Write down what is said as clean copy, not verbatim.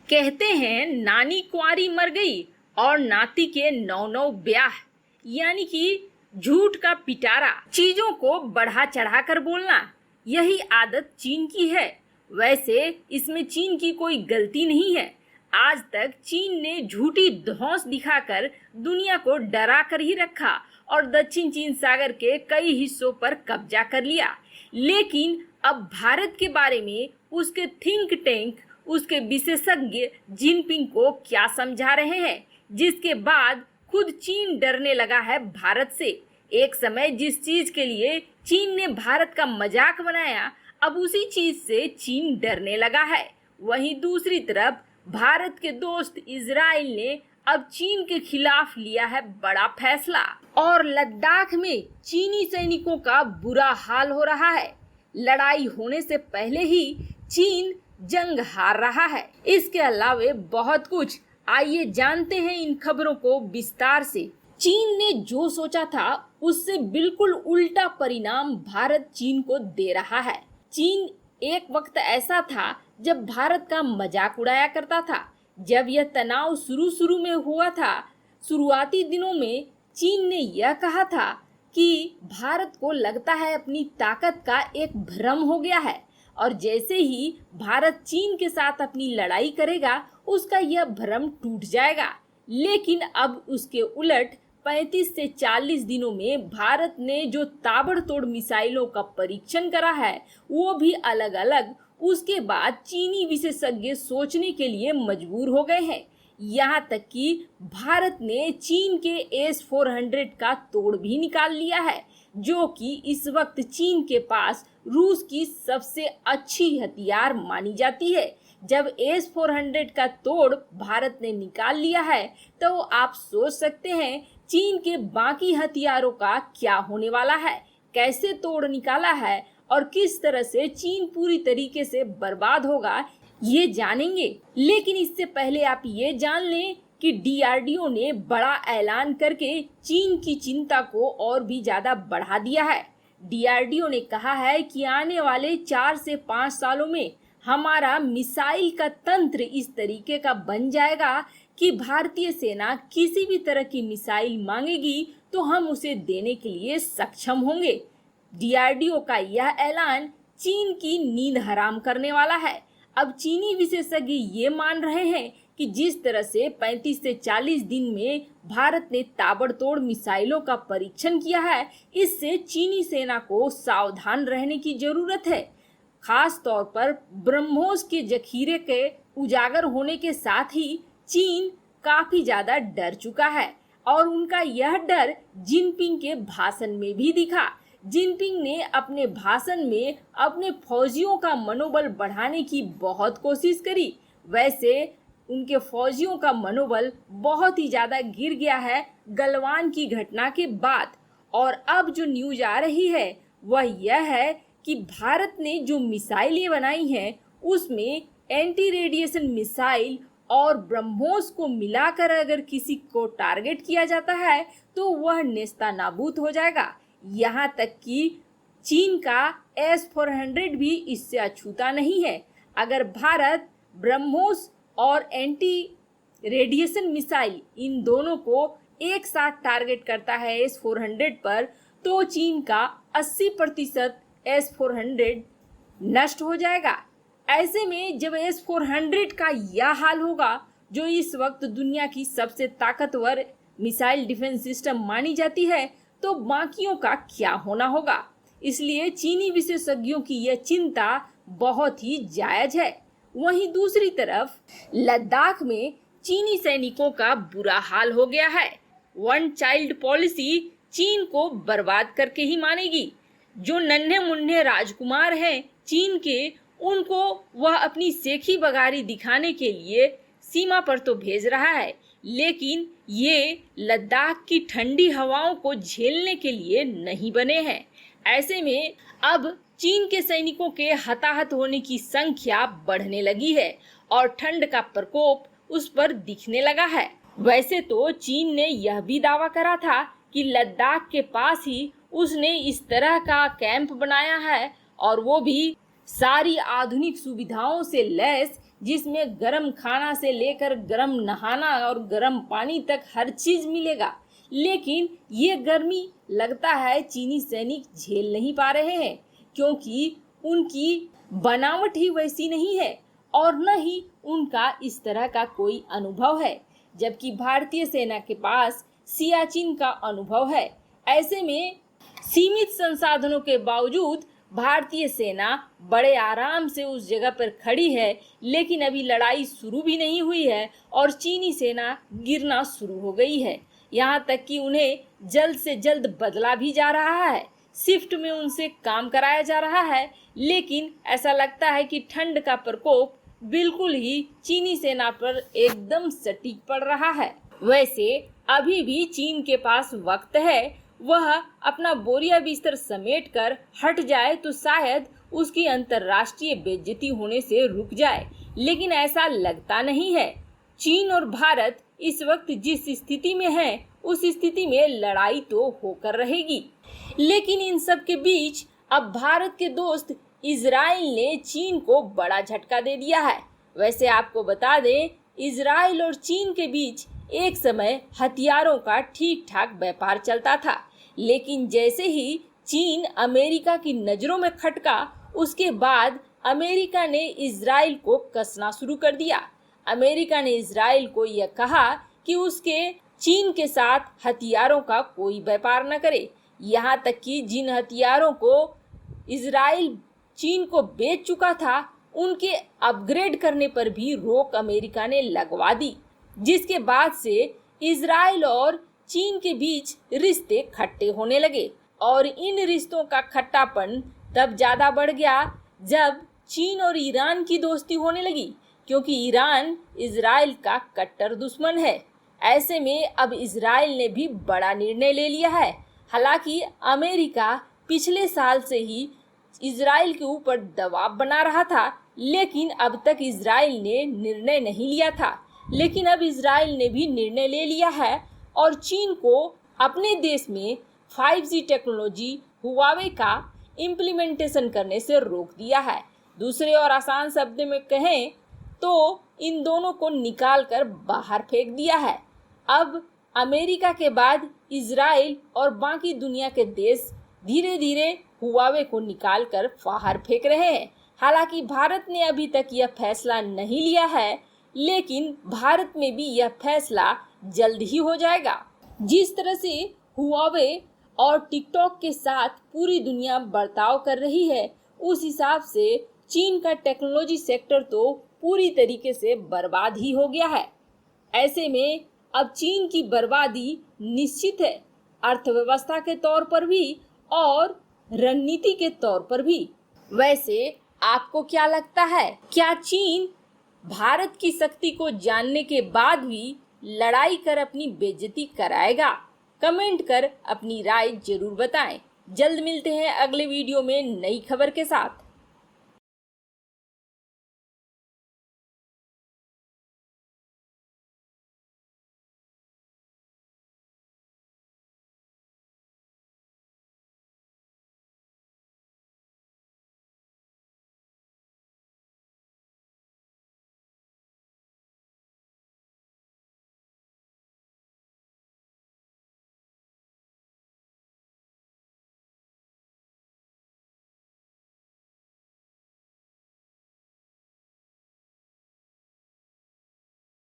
कहते हैं नानी कुंवारी मर गई और नाती के नौ नौ ब्याह, यानी कि झूठ का पिटारा, चीजों को बढ़ा चढ़ा कर बोलना, यही आदत चीन की है। वैसे इसमें चीन की कोई गलती नहीं है। आज तक चीन ने झूठी धौंस दिखाकर दुनिया को डरा कर ही रखा और दक्षिण चीन सागर के कई हिस्सों पर कब्जा कर लिया। लेकिन अब भारत के बारे में उसके थिंक टैंक, उसके विशेषज्ञ जिनपिंग को क्या समझा रहे हैं, जिसके बाद खुद चीन डरने लगा है भारत से। एक समय जिस चीज के लिए चीन ने भारत का मजाक बनाया, अब उसी चीज से चीन डरने लगा है। वहीं दूसरी तरफ भारत के दोस्त इजराइल ने अब चीन के खिलाफ लिया है बड़ा फैसला और लद्दाख में चीनी सैनिकों का बुरा हाल हो रहा है। लड़ाई होने से पहले ही चीन जंग हार रहा है। इसके अलावे बहुत कुछ, आइए जानते हैं इन खबरों को विस्तार से। चीन ने जो सोचा था उससे बिल्कुल उल्टा परिणाम भारत चीन को दे रहा है। चीन एक वक्त ऐसा था जब भारत का मजाक उड़ाया करता था। जब यह तनाव शुरू में हुआ था, शुरुआती दिनों में चीन ने यह कहा था कि भारत को लगता है अपनी ताकत का एक भ्रम हो गया है और जैसे ही भारत चीन के साथ अपनी लड़ाई करेगा उसका यह भ्रम टूट जाएगा। लेकिन अब उसके उलट 35 से 40 दिनों में भारत ने जो ताबड़तोड़ मिसाइलों का परीक्षण करा है वो भी अलग अलग, उसके बाद चीनी विशेषज्ञ सोचने के लिए मजबूर हो गए हैं। यहाँ तक कि भारत ने चीन के S-400 का तोड़ भी निकाल लिया है, जो कि इस वक्त चीन के पास रूस की सबसे अच्छी हथियार मानी जाती है। जब S-400 का तोड़ भारत ने निकाल लिया है तो आप सोच सकते हैं चीन के बाकी हथियारों का क्या होने वाला है, कैसे तोड़ निकाला है और किस तरह से चीन पूरी तरीके से बर्बाद होगा, ये जानेंगे। लेकिन इससे पहले आप ये जान लें कि DRDO ने बड़ा ऐलान करके चीन की चिंता को और भी ज्यादा बढ़ा दिया है। DRDO ने कहा है कि आने वाले 4 से 5 सालों में हमारा मिसाइल का तंत्र इस तरीके का बन जाएगा कि भारतीय सेना किसी भी तरह की मिसाइल मांगेगी तो हम उसे देने के लिए सक्षम होंगे। DRDO का यह ऐलान चीन की नींद हराम करने वाला है। अब चीनी विशेषज्ञ ये मान रहे हैं कि जिस तरह से 35 से 40 दिन में भारत ने ताबड़तोड़ मिसाइलों का परीक्षण किया है, इससे चीनी सेना को सावधान रहने की जरूरत है। खास तौर पर ब्रह्मोस के जखीरे के उजागर होने के साथ ही चीन काफी ज्यादा डर चुका है और उनका यह डर जिनपिंग के भाषण में भी दिखा। जिनपिंग ने अपने भाषण में अपने फौजियों का मनोबल बढ़ाने की बहुत कोशिश करी। वैसे उनके फौजियों का मनोबल बहुत ही ज्यादा गिर गया है गलवान की घटना के बाद। और अब जो न्यूज आ रही है वह यह है कि भारत ने जो मिसाइलें बनाई हैं उसमें एंटी रेडिएशन मिसाइल और ब्रह्मोस को मिलाकर अगर किसी को टारगेट किया जाता है तो वह नेस्तनाबूद हो जाएगा। यहाँ तक कि चीन का S-400 भी इससे अछूता नहीं है। अगर भारत ब्रह्मोस और एंटी रेडिएशन मिसाइल इन दोनों को एक साथ टारगेट करता है S-400 पर, तो चीन का 80% S-400 नष्ट हो जाएगा। ऐसे में जब S-400 का यह हाल होगा, जो इस वक्त दुनिया की सबसे ताकतवर मिसाइल डिफेंस सिस्टम मानी जाती है, तो बाकियों का क्या होना होगा। इसलिए चीनी विशेषज्ञों की यह चिंता बहुत ही जायज है। वहीं दूसरी तरफ लद्दाख में चीनी सैनिकों का बुरा हाल हो गया है। वन चाइल्ड पॉलिसी चीन को बर्बाद करके ही मानेगी। जो नन्हे मुन्ने राजकुमार हैं चीन के, उनको वह अपनी सेखी बगारी दिखाने के लिए सीमा पर तो भेज रहा है, लेकिन ये लद्दाख की ठंडी हवाओं को झेलने के लिए नहीं बने हैं। ऐसे में अब चीन के सैनिकों के हताहत होने की संख्या बढ़ने लगी है और ठंड का प्रकोप उस पर दिखने लगा है। वैसे तो चीन ने यह भी दावा करा था कि लद्दाख के पास ही उसने इस तरह का कैंप बनाया है और वो भी सारी आधुनिक सुविधाओं से लैस, जिसमें गर्म खाना से लेकर गर्म नहाना और गर्म पानी तक हर चीज मिलेगा। लेकिन ये गर्मी लगता है चीनी सैनिक झेल नहीं पा रहे हैं, क्योंकि उनकी बनावट ही वैसी नहीं है और न ही उनका इस तरह का कोई अनुभव है, जबकि भारतीय सेना के पास सियाचिन का अनुभव है। ऐसे में सीमित संसाधनों के बावजूद भारतीय सेना बड़े आराम से उस जगह पर खड़ी है, लेकिन अभी लड़ाई शुरू भी नहीं हुई है और चीनी सेना गिरना शुरू हो गई है। यहाँ तक कि उन्हें जल्द से जल्द बदला भी जा रहा है, शिफ्ट में उनसे काम कराया जा रहा है, लेकिन ऐसा लगता है कि ठंड का प्रकोप बिल्कुल ही चीनी सेना पर एकदम सटीक पड़ रहा है। वैसे अभी भी चीन के पास वक्त है, वह अपना बोरिया बिस्तर समेट कर हट जाए तो शायद उसकी अंतर्राष्ट्रीय बेइज्जती होने से रुक जाए, लेकिन ऐसा लगता नहीं है। चीन और भारत इस वक्त जिस स्थिति में है, उस स्थिति में लड़ाई तो होकर रहेगी। लेकिन इन सब के बीच अब भारत के दोस्त इजराइल ने चीन को बड़ा झटका दे दिया है। वैसे आपको बता दें, इजराइल और चीन के बीच एक समय हथियारों का ठीक ठाक व्यापार चलता था, लेकिन जैसे ही चीन अमेरिका की नजरों में खटका, उसके बाद अमेरिका ने इजराइल को कसना शुरू कर दिया। अमेरिका ने इजराइल को यह कहा कि उसके चीन के साथ हथियारों का कोई व्यापार न करे। यहाँ तक कि जिन हथियारों को इजराइल चीन को बेच चुका था, उनके अपग्रेड करने पर भी रोक अमेरिका ने लगवा दी, जिसके बाद से इजराइल और चीन के बीच रिश्ते खट्टे होने लगे। और इन रिश्तों का खट्टापन तब ज्यादा बढ़ गया जब चीन और ईरान की दोस्ती होने लगी, क्योंकि ईरान इजराइल का कट्टर दुश्मन है। ऐसे में अब इजराइल ने भी बड़ा निर्णय ले लिया है। हालांकि अमेरिका पिछले साल से ही इजराइल के ऊपर दबाव बना रहा था, लेकिन अब तक इजराइल ने निर्णय नहीं लिया था। लेकिन अब इजराइल ने भी निर्णय ले लिया है और चीन को अपने देश में 5G टेक्नोलॉजी हुआवे का इम्प्लीमेंटेशन करने से रोक दिया है। दूसरे और आसान शब्द में कहें तो इन दोनों को निकाल कर बाहर फेंक दिया है। अब अमेरिका के बाद इजराइल और बाकी दुनिया के देश धीरे धीरे हुआवे को निकाल कर बाहर फेंक रहे हैं। हालांकि भारत ने अभी तक यह फैसला नहीं लिया है, लेकिन भारत में भी यह फैसला जल्द ही हो जाएगा। जिस तरह से हुआवे और टिकटॉक के साथ पूरी दुनिया बर्ताव कर रही है, उस हिसाब से चीन का टेक्नोलॉजी सेक्टर तो पूरी तरीके से बर्बाद ही हो गया है। ऐसे में अब चीन की बर्बादी निश्चित है, अर्थव्यवस्था के तौर पर भी और रणनीति के तौर पर भी। वैसे आपको क्या लगता है, क्या चीन भारत की शक्ति को जानने के बाद भी लड़ाई कर अपनी बेइज्जती कराएगा? कमेंट कर अपनी राय जरूर बताएं। जल्द मिलते हैं अगले वीडियो में नई खबर के साथ।